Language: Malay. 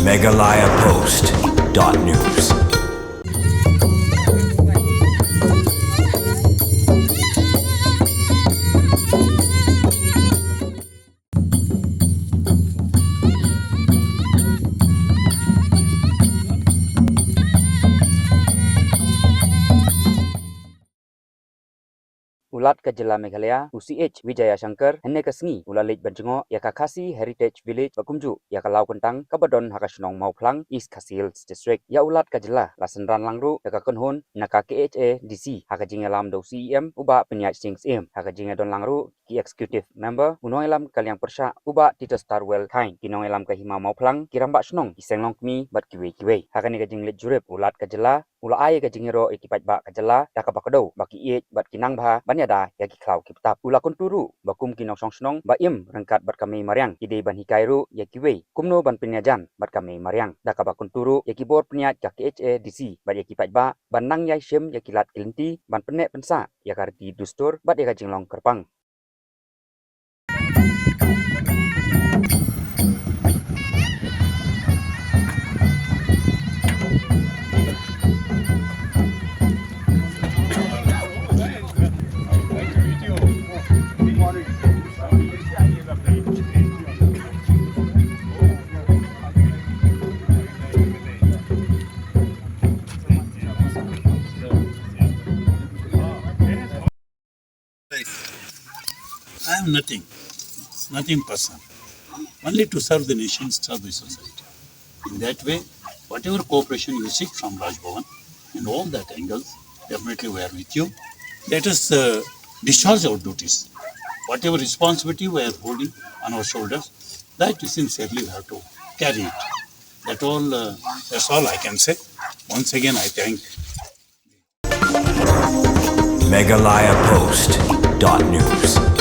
MeghalayaPost.news. Ulat ke Jela Meghalaya, UCH Wijaya Shankar, henne kesni ulalej Banjengo, Yaka Khasi Heritage Village Bakumju, Yaka Khlaw Kentang, Kabadon Haka Jingleit Mawphlang, East Khasi District, Ya ulat ke Jela, Lasenran Langru, Yaka Kenhun, Naka KHA DC, Haka Jingalam do CEM, Uba Penyaj Sings M, Haka Jingadon Langru, Ki Executive Member, Unoelam Kaliang Persha, Uba Tito Starwell Kain, Kinoelam ke Hima Mawphlang, Kirambak Senong, Kisenglong Kmi, Bat Kiwe, Haka ni ke Jingleit Jurip, ulat ke Jela, Ula ai ke Jingiaroh ikipat ba ke Jela, Daka Bakado, Baki Iej, Bat Kinang Bha, Banyada, Yaki Khlaw ki Btap. Ula Konturu, Bakum Kinong Song Snong, Ba Im, Rengkat Bat Kami Mariang, Kide Ban Hikairu, Yaki Wei, Kumno Ban Penyajan, Bat Kami Mariang, Daka Bakunturu, Yaki Bor Penyat Ka KHA DC, Bat Yaki Pat Ba, Ban Nang Yai Shim, Yaki Lat Kelinti, Ban Penek Pensa, Yakarti Dustur, Bat Yaka Jinglong Kerpang. I have nothing personal. Only to serve the nation, serve the society. In that way, whatever cooperation you seek from Raj Bhavan in all that angles, definitely we are with you. Let us discharge our duties. Whatever responsibility we are holding on our shoulders, that sincerely we have to carry it. That's all I can say. Once again, I thank MeghalayaPost.news.